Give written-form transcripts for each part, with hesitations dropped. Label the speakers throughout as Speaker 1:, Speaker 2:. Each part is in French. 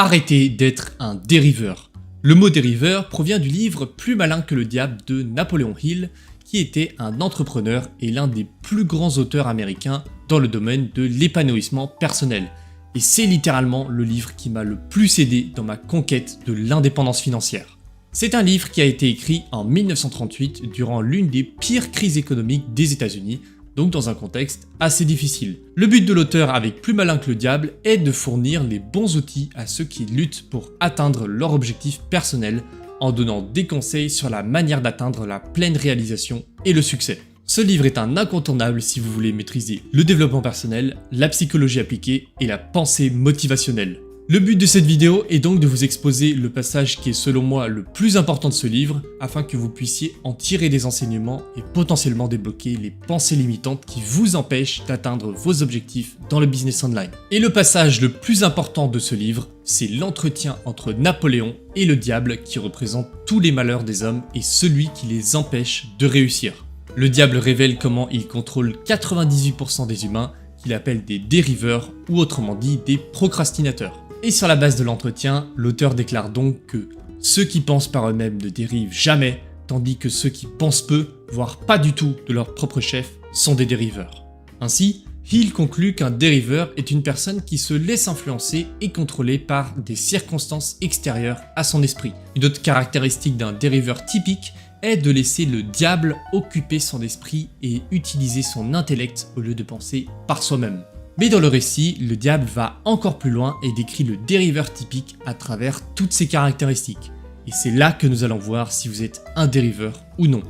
Speaker 1: Arrêtez d'être un dériveur. Le mot dériveur provient du livre Plus malin que le diable de Napoleon Hill, qui était un entrepreneur et l'un des plus grands auteurs américains dans le domaine de l'épanouissement personnel. Et c'est littéralement le livre qui m'a le plus aidé dans ma conquête de l'indépendance financière. C'est un livre qui a été écrit en 1938 durant l'une des pires crises économiques des États-Unis, donc dans un contexte assez difficile. Le but de l'auteur avec Plus malin que le diable est de fournir les bons outils à ceux qui luttent pour atteindre leur objectif personnel en donnant des conseils sur la manière d'atteindre la pleine réalisation et le succès. Ce livre est un incontournable si vous voulez maîtriser le développement personnel, la psychologie appliquée et la pensée motivationnelle. Le but de cette vidéo est donc de vous exposer le passage qui est selon moi le plus important de ce livre afin que vous puissiez en tirer des enseignements et potentiellement débloquer les pensées limitantes qui vous empêchent d'atteindre vos objectifs dans le business online. Et le passage le plus important de ce livre, c'est l'entretien entre Napoléon et le diable qui représente tous les malheurs des hommes et celui qui les empêche de réussir. Le diable révèle comment il contrôle 98% des humains qu'il appelle des dériveurs ou autrement dit des procrastinateurs. Et sur la base de l'entretien, l'auteur déclare donc que ceux qui pensent par eux-mêmes ne dérivent jamais, tandis que ceux qui pensent peu, voire pas du tout de leur propre chef, sont des dériveurs. Ainsi, Hill conclut qu'un dériveur est une personne qui se laisse influencer et contrôler par des circonstances extérieures à son esprit. Une autre caractéristique d'un dériveur typique est de laisser le diable occuper son esprit et utiliser son intellect au lieu de penser par soi-même. Mais dans le récit, le diable va encore plus loin et décrit le dériveur typique à travers toutes ses caractéristiques. Et c'est là que nous allons voir si vous êtes un dériveur ou non.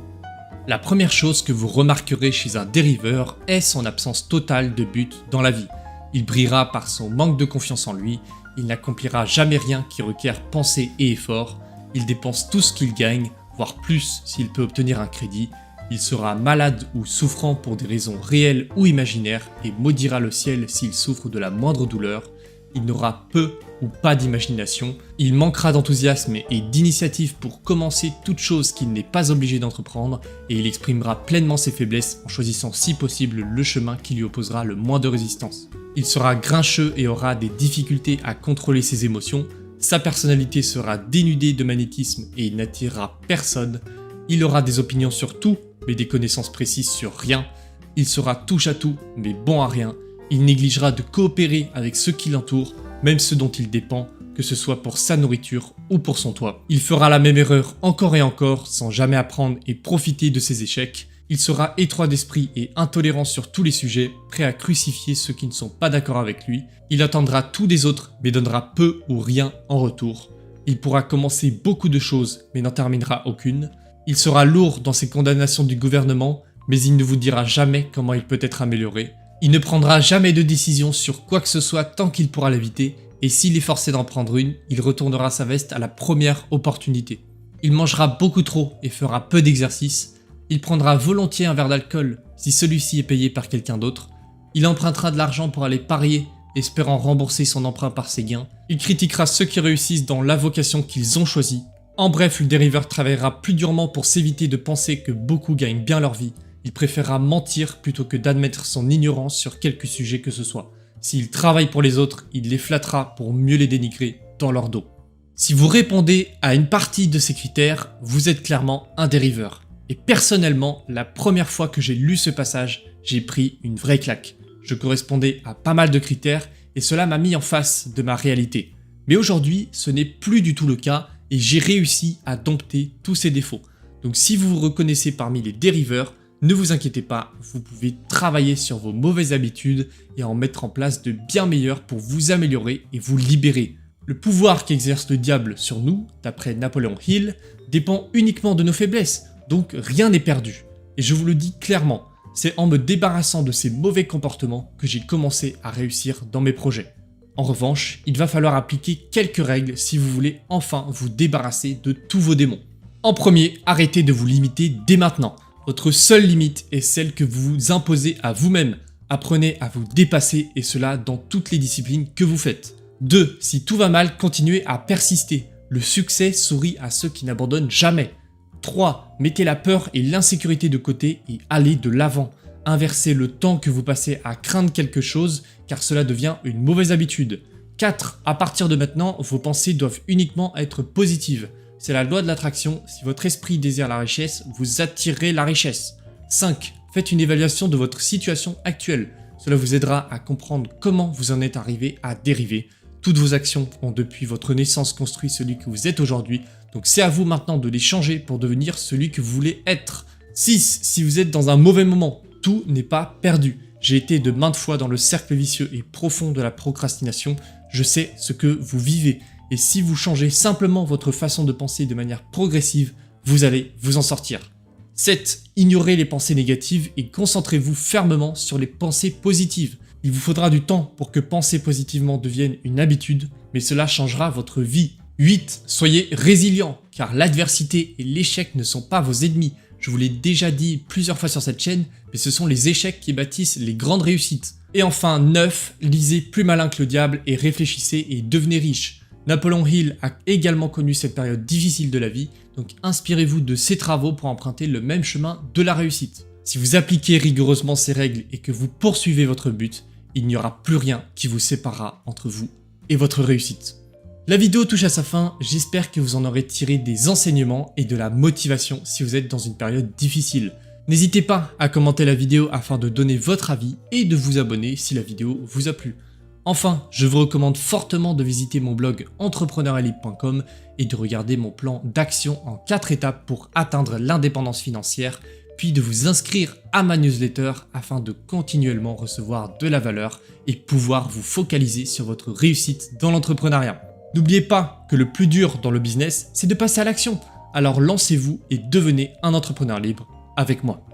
Speaker 1: La première chose que vous remarquerez chez un dériveur est son absence totale de but dans la vie. Il brillera par son manque de confiance en lui, il n'accomplira jamais rien qui requiert pensée et effort, il dépense tout ce qu'il gagne, voire plus s'il peut obtenir un crédit. Il sera malade ou souffrant pour des raisons réelles ou imaginaires et maudira le ciel s'il souffre de la moindre douleur. Il n'aura peu ou pas d'imagination. Il manquera d'enthousiasme et d'initiative pour commencer toute chose qu'il n'est pas obligé d'entreprendre et il exprimera pleinement ses faiblesses en choisissant si possible le chemin qui lui opposera le moins de résistance. Il sera grincheux et aura des difficultés à contrôler ses émotions. Sa personnalité sera dénudée de magnétisme et il n'attirera personne. Il aura des opinions sur tout, mais des connaissances précises sur rien. Il sera touche à tout, mais bon à rien. Il négligera de coopérer avec ceux qui l'entourent, même ceux dont il dépend, que ce soit pour sa nourriture ou pour son toit. Il fera la même erreur encore et encore, sans jamais apprendre et profiter de ses échecs. Il sera étroit d'esprit et intolérant sur tous les sujets, prêt à crucifier ceux qui ne sont pas d'accord avec lui. Il attendra tout des autres, mais donnera peu ou rien en retour. Il pourra commencer beaucoup de choses, mais n'en terminera aucune. Il sera lourd dans ses condamnations du gouvernement, mais il ne vous dira jamais comment il peut être amélioré. Il ne prendra jamais de décision sur quoi que ce soit tant qu'il pourra l'éviter, et s'il est forcé d'en prendre une, il retournera sa veste à la première opportunité. Il mangera beaucoup trop et fera peu d'exercice. Il prendra volontiers un verre d'alcool si celui-ci est payé par quelqu'un d'autre. Il empruntera de l'argent pour aller parier, espérant rembourser son emprunt par ses gains. Il critiquera ceux qui réussissent dans la vocation qu'ils ont choisie. En bref, le dériveur travaillera plus durement pour s'éviter de penser que beaucoup gagnent bien leur vie. Il préférera mentir plutôt que d'admettre son ignorance sur quelque sujet que ce soit. S'il travaille pour les autres, il les flattera pour mieux les dénigrer dans leur dos. Si vous répondez à une partie de ces critères, vous êtes clairement un dériveur. Et personnellement, la première fois que j'ai lu ce passage, j'ai pris une vraie claque. Je correspondais à pas mal de critères et cela m'a mis en face de ma réalité. Mais aujourd'hui, ce n'est plus du tout le cas. Et j'ai réussi à dompter tous ces défauts. Donc si vous vous reconnaissez parmi les dériveurs, ne vous inquiétez pas, vous pouvez travailler sur vos mauvaises habitudes et en mettre en place de bien meilleures pour vous améliorer et vous libérer. Le pouvoir qu'exerce le diable sur nous, d'après Napoleon Hill, dépend uniquement de nos faiblesses, donc rien n'est perdu. Et je vous le dis clairement, c'est en me débarrassant de ces mauvais comportements que j'ai commencé à réussir dans mes projets. En revanche, il va falloir appliquer quelques règles si vous voulez enfin vous débarrasser de tous vos démons. En premier, arrêtez de vous limiter dès maintenant. Votre seule limite est celle que vous vous imposez à vous-même. Apprenez à vous dépasser et cela dans toutes les disciplines que vous faites. 2. Si tout va mal, continuez à persister. Le succès sourit à ceux qui n'abandonnent jamais. 3. Mettez la peur et l'insécurité de côté et allez de l'avant. Inversez le temps que vous passez à craindre quelque chose car cela devient une mauvaise habitude. 4. À partir de maintenant, vos pensées doivent uniquement être positives. C'est la loi de l'attraction, si votre esprit désire la richesse, vous attirez la richesse. 5. Faites une évaluation de votre situation actuelle. Cela vous aidera à comprendre comment vous en êtes arrivé à dériver. Toutes vos actions ont depuis votre naissance construit celui que vous êtes aujourd'hui, donc c'est à vous maintenant de les changer pour devenir celui que vous voulez être. 6. Si vous êtes dans un mauvais moment, tout n'est pas perdu. J'ai été de maintes fois dans le cercle vicieux et profond de la procrastination, je sais ce que vous vivez. Et si vous changez simplement votre façon de penser de manière progressive, vous allez vous en sortir. 7. Ignorez les pensées négatives et concentrez-vous fermement sur les pensées positives. Il vous faudra du temps pour que penser positivement devienne une habitude, mais cela changera votre vie. 8. Soyez résilient, car l'adversité et l'échec ne sont pas vos ennemis. Je vous l'ai déjà dit plusieurs fois sur cette chaîne, mais ce sont les échecs qui bâtissent les grandes réussites. Et enfin 9. Lisez Plus malin que le diable et réfléchissez et devenez riche. Napoléon Hill a également connu cette période difficile de la vie, donc inspirez-vous de ses travaux pour emprunter le même chemin de la réussite. Si vous appliquez rigoureusement ces règles et que vous poursuivez votre but, il n'y aura plus rien qui vous séparera entre vous et votre réussite. La vidéo touche à sa fin, j'espère que vous en aurez tiré des enseignements et de la motivation si vous êtes dans une période difficile. N'hésitez pas à commenter la vidéo afin de donner votre avis et de vous abonner si la vidéo vous a plu. Enfin, je vous recommande fortement de visiter mon blog entrepreneurelibre.com et de regarder mon plan d'action en 4 étapes pour atteindre l'indépendance financière, puis de vous inscrire à ma newsletter afin de continuellement recevoir de la valeur et pouvoir vous focaliser sur votre réussite dans l'entrepreneuriat. N'oubliez pas que le plus dur dans le business, c'est de passer à l'action. Alors lancez-vous et devenez un entrepreneur libre avec moi.